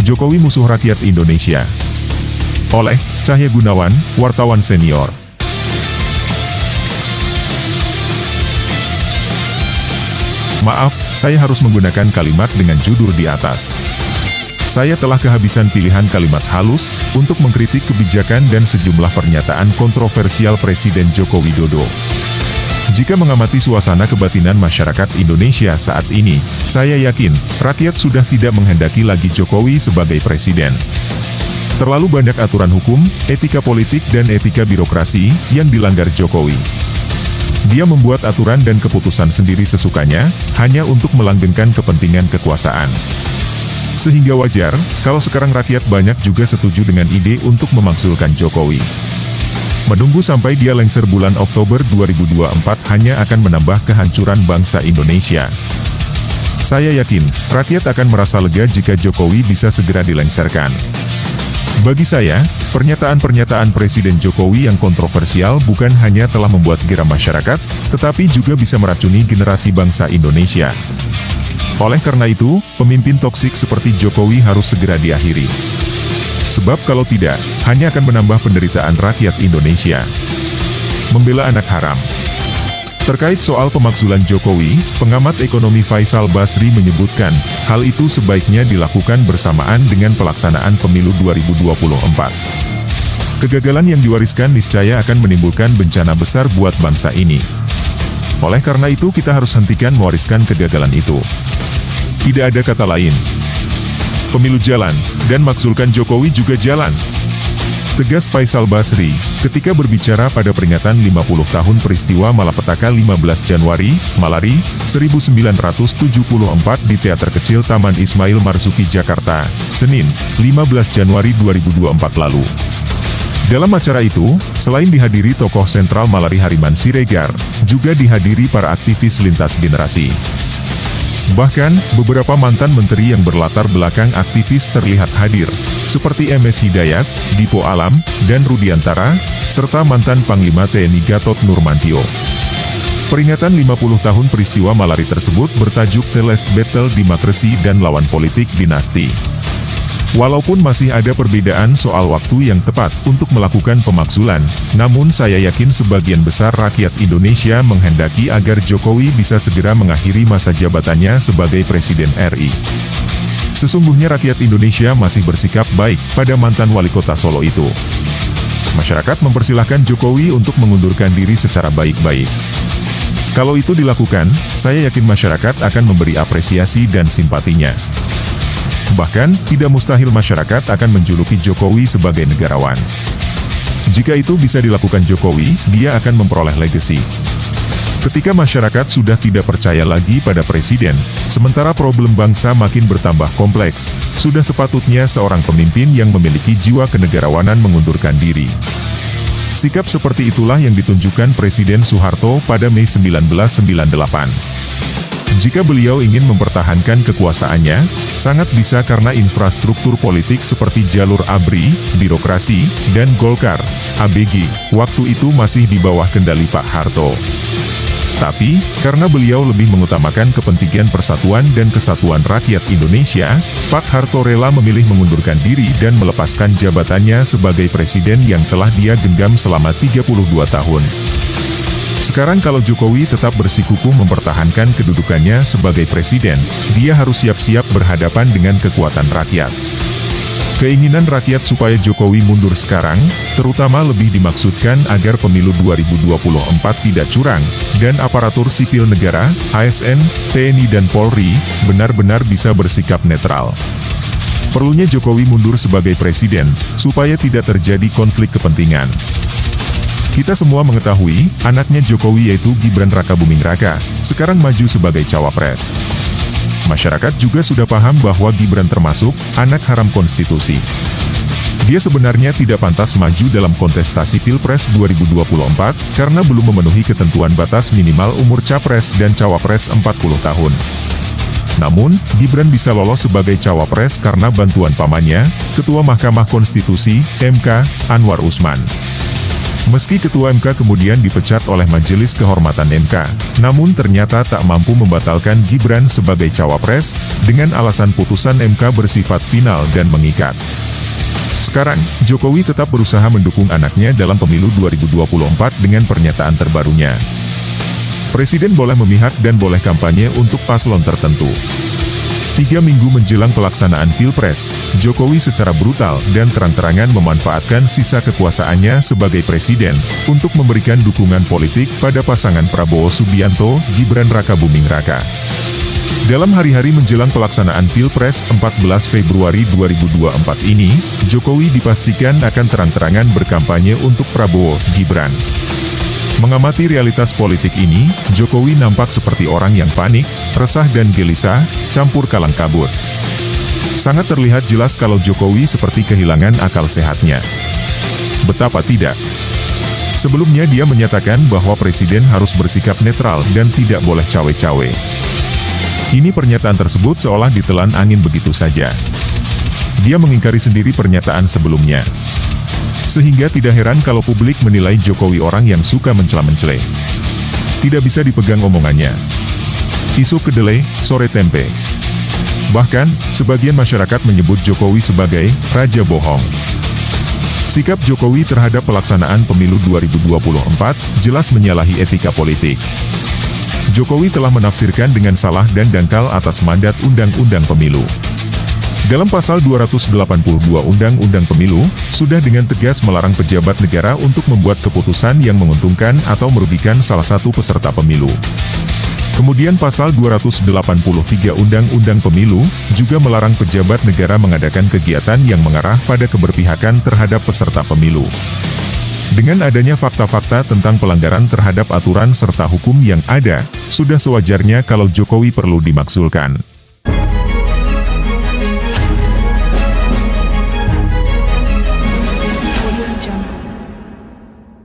Jokowi musuh rakyat Indonesia. Oleh Cahya Gunawan, wartawan senior. Maaf, saya harus menggunakan kalimat dengan judul di atas. Saya telah kehabisan pilihan kalimat halus untuk mengkritik kebijakan dan sejumlah pernyataan kontroversial Presiden Joko Widodo. Jika mengamati suasana kebatinan masyarakat Indonesia saat ini, saya yakin rakyat sudah tidak menghendaki lagi Jokowi sebagai presiden. Terlalu banyak aturan hukum, etika politik dan etika birokrasi yang dilanggar Jokowi. Dia membuat aturan dan keputusan sendiri sesukanya, hanya untuk melanggengkan kepentingan kekuasaan. Sehingga wajar, kalau sekarang rakyat banyak juga setuju dengan ide untuk memakzulkan Jokowi. Menunggu sampai dia lengser bulan Oktober 2024 hanya akan menambah kehancuran bangsa Indonesia. Saya yakin, rakyat akan merasa lega jika Jokowi bisa segera dilengserkan. Bagi saya, pernyataan-pernyataan Presiden Jokowi yang kontroversial bukan hanya telah membuat geram masyarakat, tetapi juga bisa meracuni generasi bangsa Indonesia. Oleh karena itu, pemimpin toksik seperti Jokowi harus segera diakhiri. Sebab kalau tidak, hanya akan menambah penderitaan rakyat Indonesia. Membela anak haram. Terkait soal pemakzulan Jokowi, pengamat ekonomi Faisal Basri menyebutkan, hal itu sebaiknya dilakukan bersamaan dengan pelaksanaan pemilu 2024. Kegagalan yang diwariskan niscaya akan menimbulkan bencana besar buat bangsa ini. Oleh karena itu kita harus hentikan mewariskan kegagalan itu. Tidak ada kata lain. Pemilu jalan, dan makzulkan Jokowi juga jalan. Tegas Faisal Basri, ketika berbicara pada peringatan 50 tahun peristiwa malapetaka 15 Januari, Malari, 1974 di Teater Kecil Taman Ismail Marzuki Jakarta, Senin, 15 Januari 2024 lalu. Dalam acara itu, selain dihadiri tokoh sentral Malari Hariman Siregar, juga dihadiri para aktivis lintas generasi. Bahkan, beberapa mantan menteri yang berlatar belakang aktivis terlihat hadir, seperti MS Hidayat, Dipo Alam, dan Rudiantara, serta mantan Panglima TNI Gatot Nurmantio. Peringatan 50 tahun peristiwa Malari tersebut bertajuk The Last Battle Democracy dan Lawan Politik Dinasti. Walaupun masih ada perbedaan soal waktu yang tepat untuk melakukan pemakzulan, namun saya yakin sebagian besar rakyat Indonesia menghendaki agar Jokowi bisa segera mengakhiri masa jabatannya sebagai Presiden RI. Sesungguhnya rakyat Indonesia masih bersikap baik pada mantan wali kota Solo itu. Masyarakat mempersilahkan Jokowi untuk mengundurkan diri secara baik-baik. Kalau itu dilakukan, saya yakin masyarakat akan memberi apresiasi dan simpatinya. Bahkan, tidak mustahil masyarakat akan menjuluki Jokowi sebagai negarawan. Jika itu bisa dilakukan Jokowi, dia akan memperoleh legasi. Ketika masyarakat sudah tidak percaya lagi pada presiden, sementara problem bangsa makin bertambah kompleks, sudah sepatutnya seorang pemimpin yang memiliki jiwa kenegarawanan mengundurkan diri. Sikap seperti itulah yang ditunjukkan Presiden Soeharto pada Mei 1998. Jika beliau ingin mempertahankan kekuasaannya, sangat bisa karena infrastruktur politik seperti jalur ABRI, birokrasi, dan Golkar, ABG, waktu itu masih di bawah kendali Pak Harto. Tapi, karena beliau lebih mengutamakan kepentingan persatuan dan kesatuan rakyat Indonesia, Pak Harto rela memilih mengundurkan diri dan melepaskan jabatannya sebagai presiden yang telah dia genggam selama 32 tahun. Sekarang kalau Jokowi tetap bersikukuh mempertahankan kedudukannya sebagai presiden, dia harus siap-siap berhadapan dengan kekuatan rakyat. Keinginan rakyat supaya Jokowi mundur sekarang, terutama lebih dimaksudkan agar pemilu 2024 tidak curang, dan aparatur sipil negara, ASN, TNI dan Polri, benar-benar bisa bersikap netral. Perlunya Jokowi mundur sebagai presiden, supaya tidak terjadi konflik kepentingan. Kita semua mengetahui, anaknya Jokowi yaitu Gibran Rakabuming Raka, sekarang maju sebagai cawapres. Masyarakat juga sudah paham bahwa Gibran termasuk anak haram konstitusi. Dia sebenarnya tidak pantas maju dalam kontestasi Pilpres 2024, karena belum memenuhi ketentuan batas minimal umur capres dan cawapres 40 tahun. Namun, Gibran bisa lolos sebagai cawapres karena bantuan pamannya, Ketua Mahkamah Konstitusi, MK, Anwar Usman. Meski Ketua MK kemudian dipecat oleh Majelis Kehormatan MK, namun ternyata tak mampu membatalkan Gibran sebagai cawapres, dengan alasan putusan MK bersifat final dan mengikat. Sekarang, Jokowi tetap berusaha mendukung anaknya dalam pemilu 2024 dengan pernyataan terbarunya. Presiden boleh memihak dan boleh kampanye untuk paslon tertentu. 3 minggu menjelang pelaksanaan Pilpres, Jokowi secara brutal dan terang-terangan memanfaatkan sisa kekuasaannya sebagai presiden untuk memberikan dukungan politik pada pasangan Prabowo Subianto, Gibran Rakabuming Raka. Dalam hari-hari menjelang pelaksanaan Pilpres 14 Februari 2024 ini, Jokowi dipastikan akan terang-terangan berkampanye untuk Prabowo, Gibran. Mengamati realitas politik ini, Jokowi nampak seperti orang yang panik, resah dan gelisah, campur kalang kabut. Sangat terlihat jelas kalau Jokowi seperti kehilangan akal sehatnya. Betapa tidak. Sebelumnya dia menyatakan bahwa presiden harus bersikap netral dan tidak boleh cawe-cawe. Kini pernyataan tersebut seolah ditelan angin begitu saja. Dia mengingkari sendiri pernyataan sebelumnya. Sehingga tidak heran kalau publik menilai Jokowi orang yang suka mencela-mencela. Tidak bisa dipegang omongannya. Isu kedelai, sore tempe. Bahkan, sebagian masyarakat menyebut Jokowi sebagai raja bohong. Sikap Jokowi terhadap pelaksanaan pemilu 2024 jelas menyalahi etika politik. Jokowi telah menafsirkan dengan salah dan dangkal atas mandat Undang-Undang Pemilu. Dalam pasal 282 Undang-Undang Pemilu, sudah dengan tegas melarang pejabat negara untuk membuat keputusan yang menguntungkan atau merugikan salah satu peserta pemilu. Kemudian pasal 283 Undang-Undang Pemilu, juga melarang pejabat negara mengadakan kegiatan yang mengarah pada keberpihakan terhadap peserta pemilu. Dengan adanya fakta-fakta tentang pelanggaran terhadap aturan serta hukum yang ada, sudah sewajarnya kalau Jokowi perlu dimakzulkan.